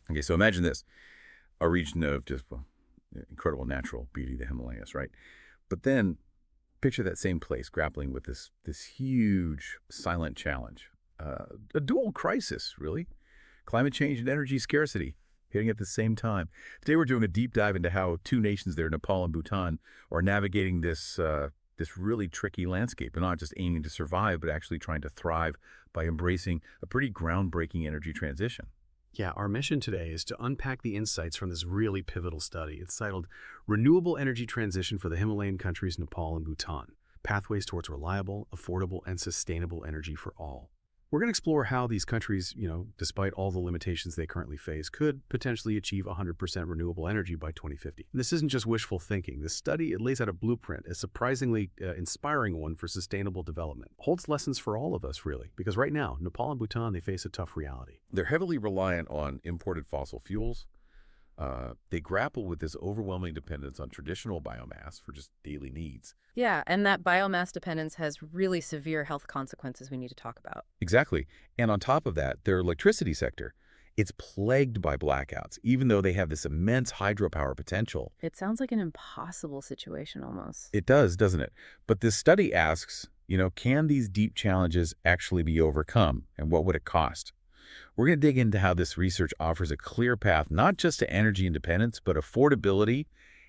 Okay, so imagine this, a region of just well, incredible natural beauty, the Himalayas, right? But then picture that same place grappling with this huge silent challenge, a dual crisis, really. Climate change and energy scarcity hitting at the same time. Today we're doing a deep dive into how two nations there, Nepal and Bhutan, are navigating this really tricky landscape and not just aiming to survive, but actually trying to thrive by embracing a pretty groundbreaking energy transition. Yeah, our mission today is to unpack the insights from this really pivotal study. It's titled Renewable Energy Transition for the Himalayan Countries, Nepal and Bhutan, Pathways Towards Reliable, Affordable, and Sustainable Energy for All. We're going to explore how these countries, despite all the limitations they currently face, could potentially achieve 100% renewable energy by 2050. And this isn't just wishful thinking. This study, it lays out a blueprint, a surprisingly inspiring one for sustainable development. Holds lessons for all of us, really, because right now, Nepal and Bhutan, they face a tough reality. They're heavily reliant on imported fossil fuels. They grapple with this overwhelming dependence on traditional biomass for just daily needs. Yeah, and that biomass dependence has really severe health consequences we need to talk about. Exactly. And on top of that, their electricity sector, it's plagued by blackouts, even though they have this immense hydropower potential. It sounds like an impossible situation almost. It does, doesn't it? But this study asks, can these deep challenges actually be overcome, and what would it cost? We're going to dig into how this research offers a clear path not just to energy independence, but affordability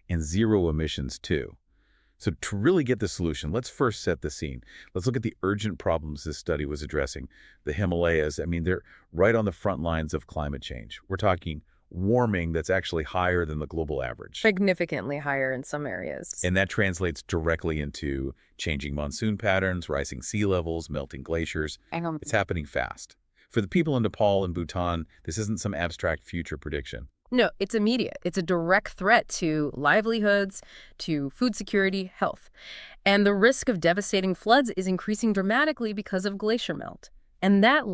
and zero emissions too. So to really get the solution, let's first set the scene. Let's look at the urgent problems this study was addressing. The Himalayas, they're right on the front lines of climate change. We're talking warming that's actually higher than the global average. Significantly higher in some areas. And that translates directly into changing monsoon patterns, rising sea levels, melting glaciers. It's happening fast. For the people in Nepal and Bhutan, this isn't some abstract future prediction. No, it's immediate. It's a direct threat to livelihoods, to food security, health. And the risk of devastating floods is increasing dramatically because of glacier melt. And that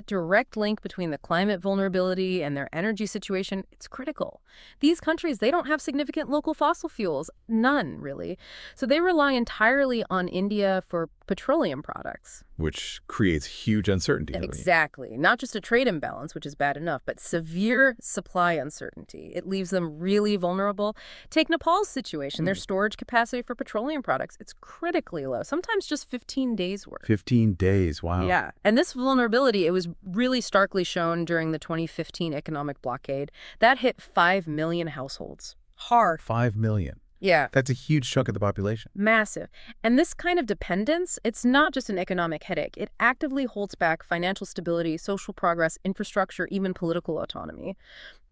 direct link between the climate vulnerability and their energy situation, it's critical. These countries, they don't have significant local fossil fuels, none really. So they rely entirely on India for petroleum products. Which creates huge uncertainty. Exactly. Not just a trade imbalance, which is bad enough, but severe supply uncertainty. It leaves them really vulnerable. Take Nepal's situation. Their storage capacity for petroleum products, it's critically low, sometimes just 15 days worth. 15 days, wow. Yeah. And this vulnerability, it was really starkly shown during the 2015 economic blockade. That hit 5 million households. Hard. 5 million. Yeah. That's a huge chunk of the population. Massive. And this kind of dependence, it's not just an economic headache. It actively holds back financial stability, social progress, infrastructure, even political autonomy.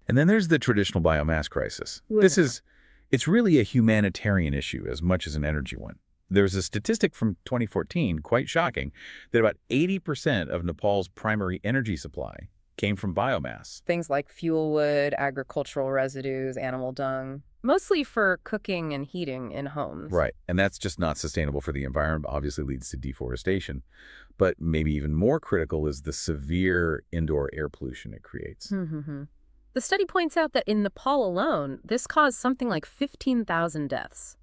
And then there's the traditional biomass crisis. Yeah. It's really a humanitarian issue as much as an energy one. There's a statistic from 2014, quite shocking, that about 80% of Nepal's primary energy supply came from biomass. Things like fuel wood, agricultural residues, animal dung, mostly for cooking and heating in homes. Right. And that's just not sustainable for the environment, obviously leads to deforestation. But maybe even more critical is the severe indoor air pollution it creates. The study points out that in Nepal alone, this caused something like 15,000 deaths,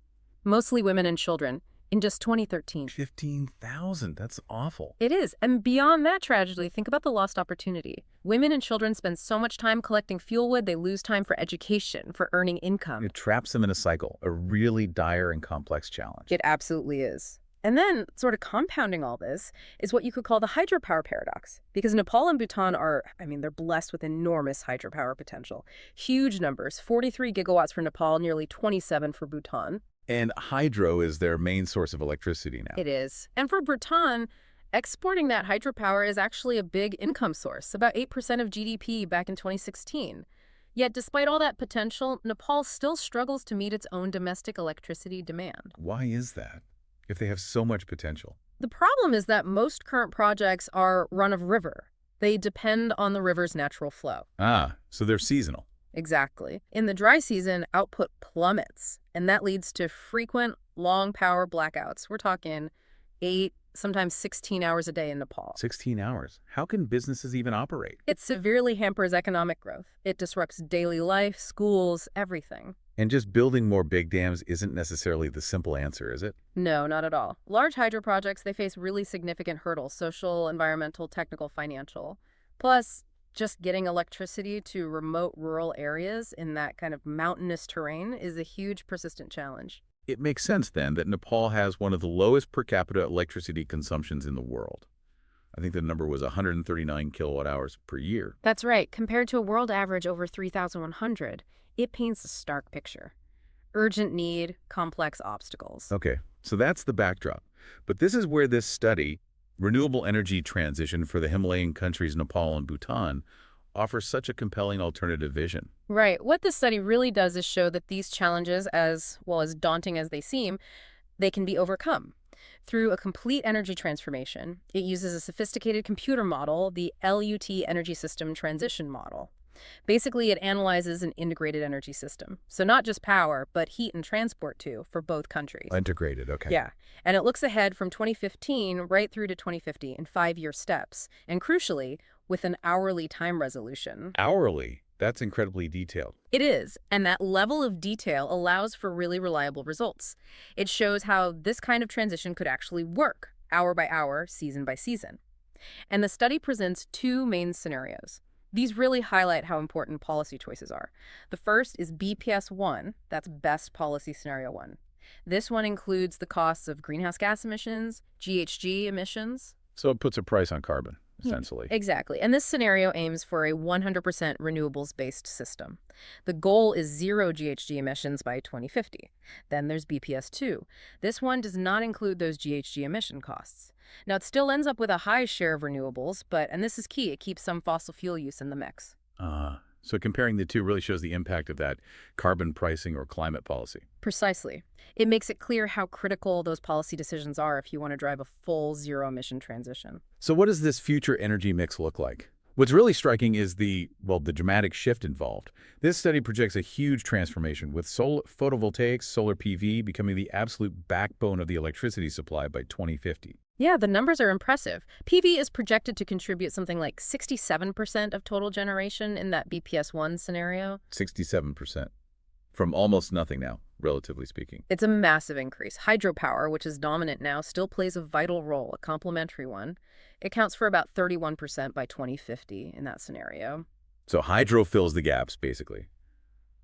mostly women and children, in just 2013. 15,000. That's awful. It is. And beyond that tragedy, think about the lost opportunity. Women and children spend so much time collecting fuel wood, they lose time for education, for earning income. It traps them in a cycle, a really dire and complex challenge. It absolutely is. And then, sort of compounding all this, is what you could call the hydropower paradox. Because Nepal and Bhutan they're blessed with enormous hydropower potential. Huge numbers, 43 gigawatts for Nepal, nearly 27 for Bhutan. And hydro is their main source of electricity now. It is. And for Bhutan, exporting that hydropower is actually a big income source, about 8% of GDP back in 2016. Yet despite all that potential, Nepal still struggles to meet its own domestic electricity demand. Why is that, if they have so much potential? The problem is that most current projects are run-of-river. They depend on the river's natural flow. So they're seasonal. Exactly. In the dry season, output plummets, and that leads to frequent long power blackouts. We're talking 8, sometimes 16 hours a day in Nepal. 16 hours. How can businesses even operate? It severely hampers economic growth. It disrupts daily life, schools, everything. And just building more big dams isn't necessarily the simple answer, is it? No, not at all. Large hydro projects, they face really significant hurdles: social, environmental, technical, financial. Plus, Just getting electricity to remote rural areas in that kind of mountainous terrain is a huge persistent challenge. It makes sense then that Nepal has one of the lowest per capita electricity consumptions in the world. I think the number was 139 kilowatt hours per year. That's right. Compared to a world average over 3,100, it paints a stark picture. Urgent need, complex obstacles. Okay, so that's the backdrop. But this is where this study, Renewable Energy Transition for the Himalayan countries Nepal and Bhutan, offers such a compelling alternative vision. Right. What this study really does is show that these challenges, as well as daunting as they seem, they can be overcome. Through a complete energy transformation, it uses a sophisticated computer model, the LUT Energy System Transition Model. Basically, it analyzes an integrated energy system. So not just power, but heat and transport too, for both countries. Integrated, okay. Yeah. And it looks ahead from 2015 right through to 2050 in 5-year steps. And crucially, with an hourly time resolution. Hourly? That's incredibly detailed. It is, and that level of detail allows for really reliable results. It shows how this kind of transition could actually work, hour by hour, season by season. And the study presents 2 main scenarios. These really highlight how important policy choices are. The first is BPS-1, that's Best Policy Scenario 1. This one includes the costs of greenhouse gas emissions, GHG emissions. So it puts a price on carbon, essentially. Exactly. And this scenario aims for a 100% renewables-based system. The goal is 0 GHG emissions by 2050. Then there's BPS-2. This one does not include those GHG emission costs. Now, it still ends up with a high share of renewables, and this is key, it keeps some fossil fuel use in the mix. So comparing the two really shows the impact of that carbon pricing or climate policy. Precisely. It makes it clear how critical those policy decisions are if you want to drive a full zero-emission transition. So what does this future energy mix look like? What's really striking is the dramatic shift involved. This study projects a huge transformation with photovoltaics, solar PV becoming the absolute backbone of the electricity supply by 2050. Yeah, the numbers are impressive. PV is projected to contribute something like 67% of total generation in that BPS-1 scenario. 67%. From almost nothing now, relatively speaking. It's a massive increase. Hydropower, which is dominant now, still plays a vital role, a complementary one. It counts for about 31% by 2050 in that scenario. So hydro fills the gaps, basically,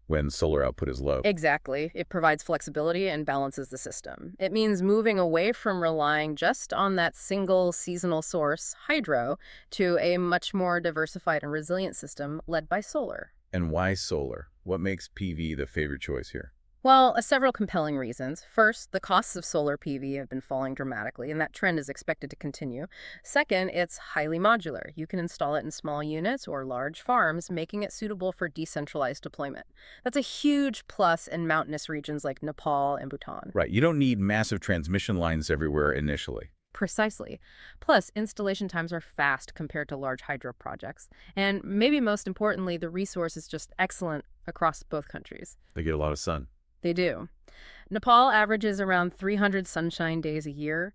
when solar output is low. Exactly. It provides flexibility and balances the system. It means moving away from relying just on that single seasonal source, hydro, to a much more diversified and resilient system led by solar. And why solar? What makes PV the favorite choice here? Well, several compelling reasons. First, the costs of solar PV have been falling dramatically, and that trend is expected to continue. Second, it's highly modular. You can install it in small units or large farms, making it suitable for decentralized deployment. That's a huge plus in mountainous regions like Nepal and Bhutan. Right. You don't need massive transmission lines everywhere initially. Precisely. Plus, installation times are fast compared to large hydro projects. And maybe most importantly, the resource is just excellent across both countries. They get a lot of sun. They do. Nepal averages around 300 sunshine days a year.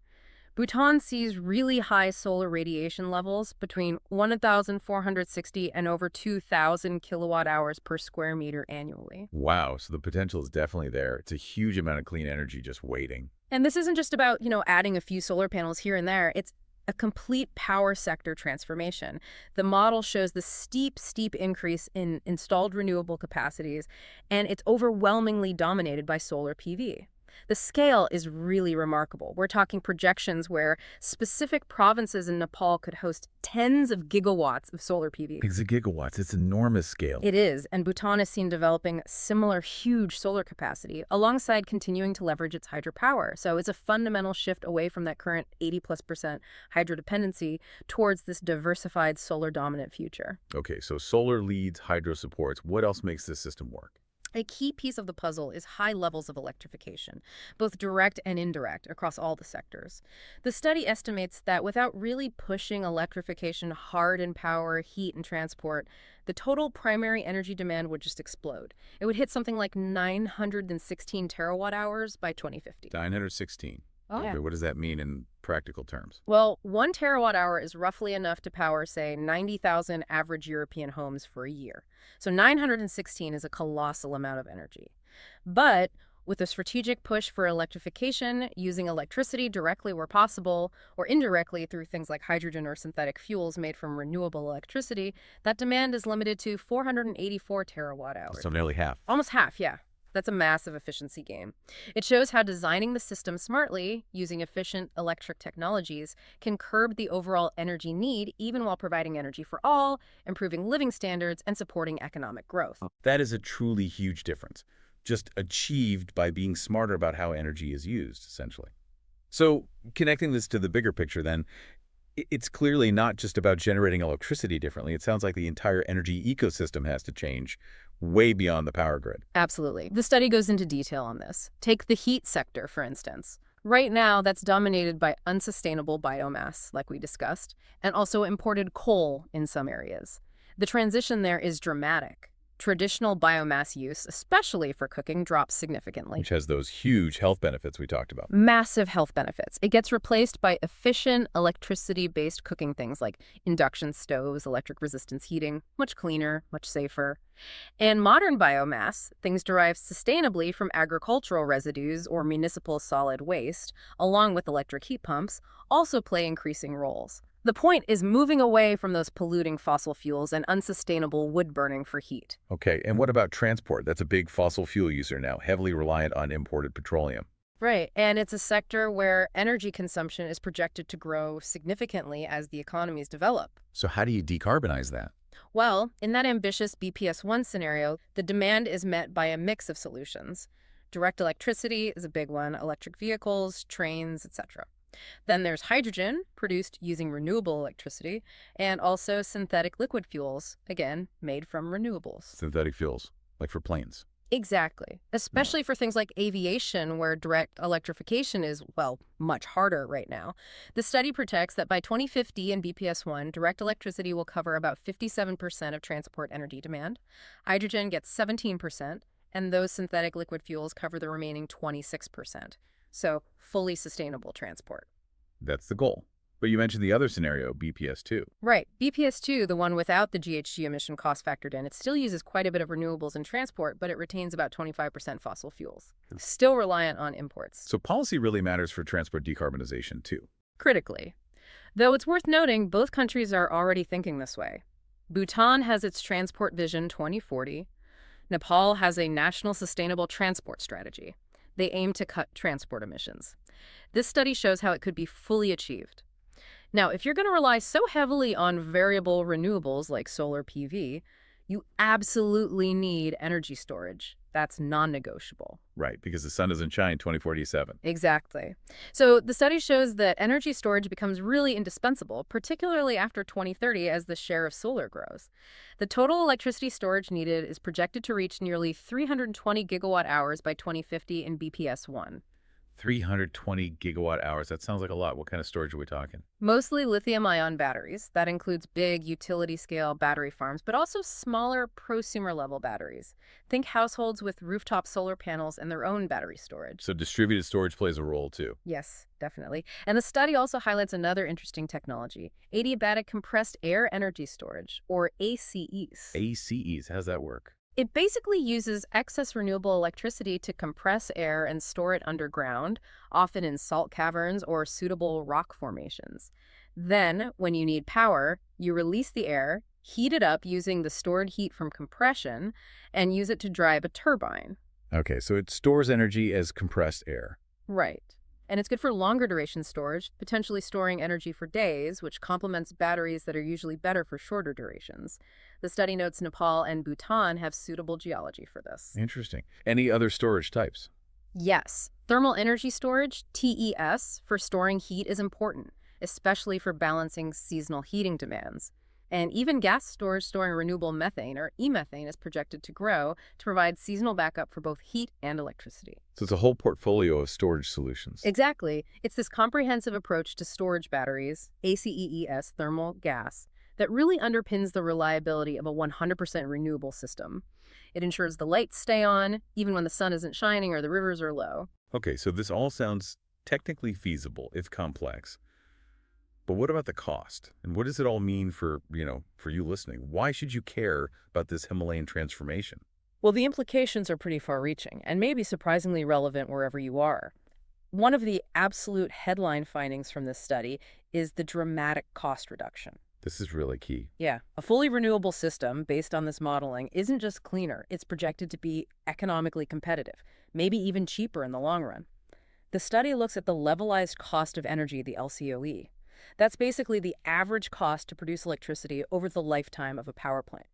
Bhutan sees really high solar radiation levels between 1,460 and over 2,000 kilowatt hours per square meter annually. Wow, so the potential is definitely there. It's a huge amount of clean energy just waiting. And this isn't just about, adding a few solar panels here and there. It's a complete power sector transformation. The model shows the steep increase in installed renewable capacities, and it's overwhelmingly dominated by solar PV. The scale is really remarkable. We're talking projections where specific provinces in Nepal could host tens of gigawatts of solar PV. Gigawatts, it's enormous scale. It is, and Bhutan is seen developing similar huge solar capacity alongside continuing to leverage its hydropower. So it's a fundamental shift away from that current 80+% hydro dependency towards this diversified solar dominant future. Okay, so solar leads, hydro supports. What else makes this system work? A key piece of the puzzle is high levels of electrification, both direct and indirect, across all the sectors. The study estimates that without really pushing electrification hard in power, heat, and transport, the total primary energy demand would just explode. It would hit something like 916 terawatt hours by 2050. 916. Oh, Okay, yeah. what does that mean in practical terms? Well, 1 terawatt hour is roughly enough to power, say, 90,000 average European homes for a year. So 916 is a colossal amount of energy. But with a strategic push for electrification, using electricity directly where possible, or indirectly through things like hydrogen or synthetic fuels made from renewable electricity, that demand is limited to 484 terawatt hours. So nearly half. Almost half, yeah. That's a massive efficiency gain. It shows how designing the system smartly, using efficient electric technologies, can curb the overall energy need even while providing energy for all, improving living standards, and supporting economic growth. That is a truly huge difference, just achieved by being smarter about how energy is used, essentially. So connecting this to the bigger picture then, it's clearly not just about generating electricity differently. It sounds like the entire energy ecosystem has to change way beyond the power grid. Absolutely. The study goes into detail on this. Take the heat sector, for instance. Right now, that's dominated by unsustainable biomass, like we discussed, and also imported coal in some areas. The transition there is dramatic. Traditional biomass use, especially for cooking, drops significantly. Which has those huge health benefits we talked about. Massive health benefits. It gets replaced by efficient electricity-based cooking things like induction stoves, electric resistance heating, much cleaner, much safer. And modern biomass, things derived sustainably from agricultural residues or municipal solid waste, along with electric heat pumps, also play increasing roles. The point is moving away from those polluting fossil fuels and unsustainable wood burning for heat. Okay, and what about transport? That's a big fossil fuel user now, heavily reliant on imported petroleum. Right, and it's a sector where energy consumption is projected to grow significantly as the economies develop. So how do you decarbonize that? Well, in that ambitious BPS-1 scenario, the demand is met by a mix of solutions. Direct electricity is a big one, electric vehicles, trains, etc. Then there's hydrogen, produced using renewable electricity, and also synthetic liquid fuels, again, made from renewables. Synthetic fuels, like for planes. Exactly. Especially for things like aviation, where direct electrification is, well, much harder right now. The study projects that by 2050 in BPS-1, direct electricity will cover about 57% of transport energy demand. Hydrogen gets 17%, and those synthetic liquid fuels cover the remaining 26%. So fully sustainable transport. That's the goal. But you mentioned the other scenario, BPS-2. Right. BPS-2, the one without the GHG emission cost factored in, it still uses quite a bit of renewables in transport, but it retains about 25% fossil fuels. Still reliant on imports. So policy really matters for transport decarbonization, too. Critically. Though it's worth noting, both countries are already thinking this way. Bhutan has its Transport Vision 2040. Nepal has a National Sustainable Transport Strategy. They aim to cut transport emissions. This study shows how it could be fully achieved. Now, if you're going to rely so heavily on variable renewables like solar PV, you absolutely need energy storage. That's non-negotiable. Right, because the sun doesn't shine 24/7. Exactly. So the study shows that energy storage becomes really indispensable, particularly after 2030 as the share of solar grows. The total electricity storage needed is projected to reach nearly 320 gigawatt hours by 2050 in BPS-1. 320 gigawatt hours. That sounds like a lot. What kind of storage are we talking? Mostly lithium-ion batteries. That includes big utility-scale battery farms, but also smaller prosumer-level batteries. Think households with rooftop solar panels and their own battery storage. So distributed storage plays a role, too. Yes, definitely. And the study also highlights another interesting technology, adiabatic compressed air energy storage, or ACEs. ACEs, how's that work? It basically uses excess renewable electricity to compress air and store it underground, often in salt caverns or suitable rock formations. Then, when you need power, you release the air, heat it up using the stored heat from compression, and use it to drive a turbine. Okay, so it stores energy as compressed air. Right. And it's good for longer duration storage, potentially storing energy for days, which complements batteries that are usually better for shorter durations. The study notes Nepal and Bhutan have suitable geology for this. Interesting. Any other storage types? Yes. Thermal energy storage, TES, for storing heat is important, especially for balancing seasonal heating demands. And even gas storage storing renewable methane, or e-methane, is projected to grow to provide seasonal backup for both heat and electricity. So it's a whole portfolio of storage solutions. Exactly. It's this comprehensive approach to storage batteries, ACEES, thermal gas, that really underpins the reliability of a 100% renewable system. It ensures the lights stay on, even when the sun isn't shining or the rivers are low. Okay, so this all sounds technically feasible, if complex. But what about the cost? And what does it all mean for you listening? Why should you care about this Himalayan transformation? Well, the implications are pretty far-reaching and maybe surprisingly relevant wherever you are. One of the absolute headline findings from this study is the dramatic cost reduction. This is really key. Yeah, a fully renewable system based on this modeling isn't just cleaner, it's projected to be economically competitive, maybe even cheaper in the long run. The study looks at the levelized cost of energy, the LCOE. That's basically the average cost to produce electricity over the lifetime of a power plant.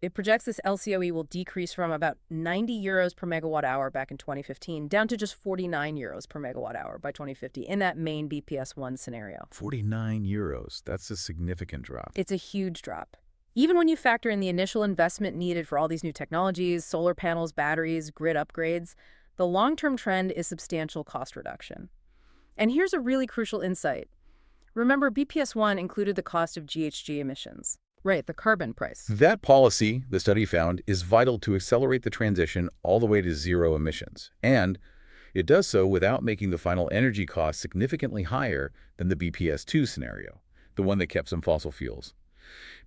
It projects this LCOE will decrease from about 90 euros per megawatt hour back in 2015 down to just 49 euros per megawatt hour by 2050 in that main BPS-1 scenario. 49 euros. That's a significant drop. It's a huge drop. Even when you factor in the initial investment needed for all these new technologies, solar panels, batteries, grid upgrades, the long-term trend is substantial cost reduction. And here's a really crucial insight. Remember, BPS-1 included the cost of GHG emissions. Right, the carbon price. That policy, the study found, is vital to accelerate the transition all the way to zero emissions. And it does so without making the final energy cost significantly higher than the BPS-2 scenario, the one that kept some fossil fuels.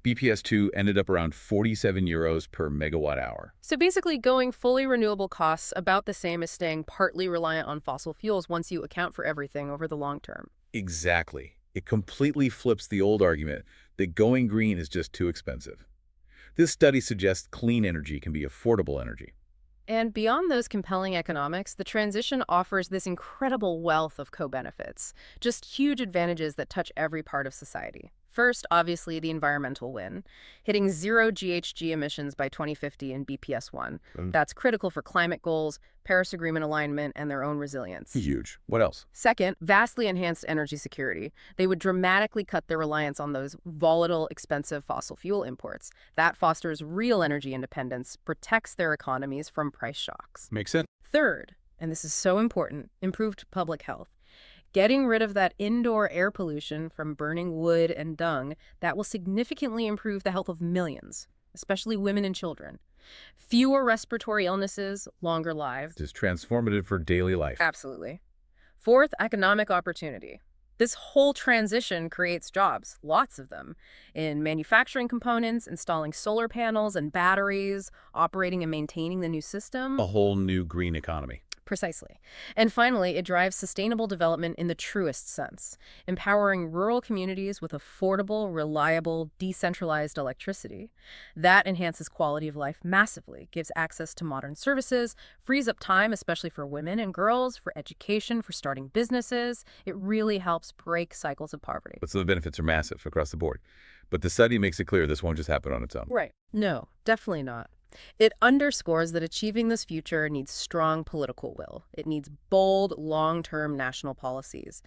BPS-2 ended up around 47 euros per megawatt hour. So basically going fully renewable costs about the same as staying partly reliant on fossil fuels once you account for everything over the long term. Exactly. It completely flips the old argument that going green is just too expensive. This study suggests clean energy can be affordable energy. And beyond those compelling economics, the transition offers this incredible wealth of co-benefits, just huge advantages that touch every part of society. First, obviously, the environmental win, hitting zero GHG emissions by 2050 in BPS-1. That's critical for climate goals, Paris Agreement alignment, and their own resilience. Huge. What else? Second, vastly enhanced energy security. They would dramatically cut their reliance on those volatile, expensive fossil fuel imports. That fosters real energy independence, protects their economies from price shocks. Makes sense. Third, and this is so important, improved public health. Getting rid of that indoor air pollution from burning wood and dung, that will significantly improve the health of millions, especially women and children. Fewer respiratory illnesses, longer lives. It is transformative for daily life. Absolutely. Fourth, economic opportunity. This whole transition creates jobs, lots of them, in manufacturing components, installing solar panels and batteries, operating and maintaining the new system. A whole new green economy. Precisely. And finally, it drives sustainable development in the truest sense, empowering rural communities with affordable, reliable, decentralized electricity. That enhances quality of life massively, gives access to modern services, frees up time, especially for women and girls, for education, for starting businesses. It really helps break cycles of poverty. So the benefits are massive across the board. But the study makes it clear this won't just happen on its own. Right. No, definitely not. It underscores that achieving this future needs strong political will. It needs bold, long-term national policies.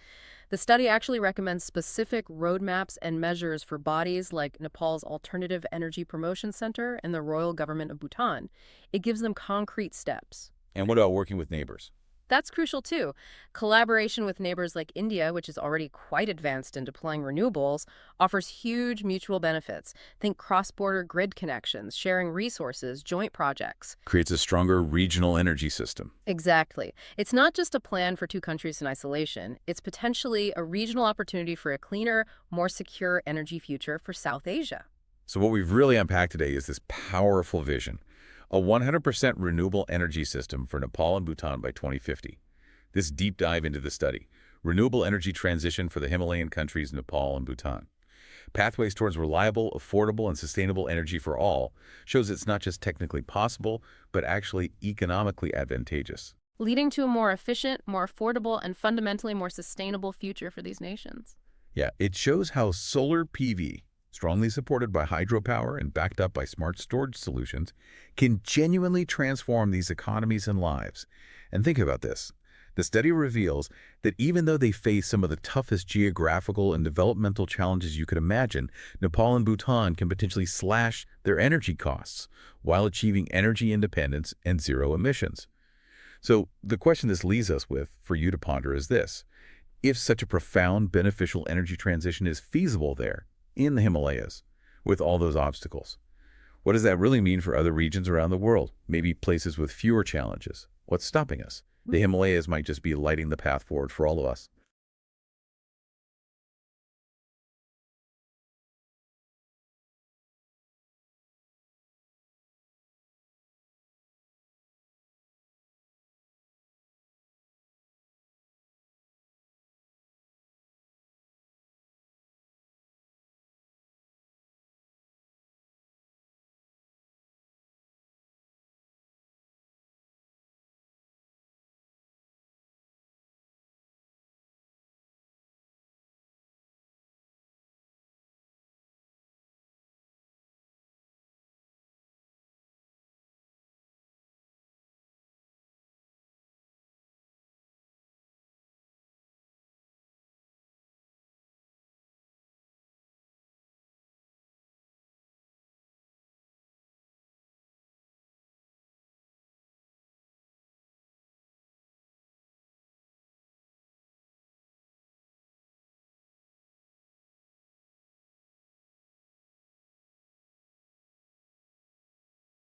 The study actually recommends specific roadmaps and measures for bodies like Nepal's Alternative Energy Promotion Center and the Royal Government of Bhutan. It gives them concrete steps. And what about working with neighbors? That's crucial too. Collaboration with neighbors like India, which is already quite advanced in deploying renewables, offers huge mutual benefits. Think cross-border grid connections, sharing resources, joint projects. Creates a stronger regional energy system. Exactly. It's not just a plan for two countries in isolation. It's potentially a regional opportunity for a cleaner, more secure energy future for South Asia. So what we've really unpacked today is this powerful vision. A 100% renewable energy system for Nepal and Bhutan by 2050. This deep dive into the study, renewable energy transition for the Himalayan countries Nepal and Bhutan. Pathways towards reliable, affordable, and sustainable energy for all shows it's not just technically possible, but actually economically advantageous. Leading to a more efficient, more affordable, and fundamentally more sustainable future for these nations. Yeah, it shows how solar PV, strongly supported by hydropower and backed up by smart storage solutions, can genuinely transform these economies and lives. And think about this. The study reveals that even though they face some of the toughest geographical and developmental challenges you could imagine, Nepal and Bhutan can potentially slash their energy costs while achieving energy independence and zero emissions. So the question this leaves us with for you to ponder is this. If such a profound, beneficial energy transition is feasible there, in the Himalayas, with all those obstacles, what does that really mean for other regions around the world? Maybe places with fewer challenges. What's stopping us? The Himalayas might just be lighting the path forward for all of us.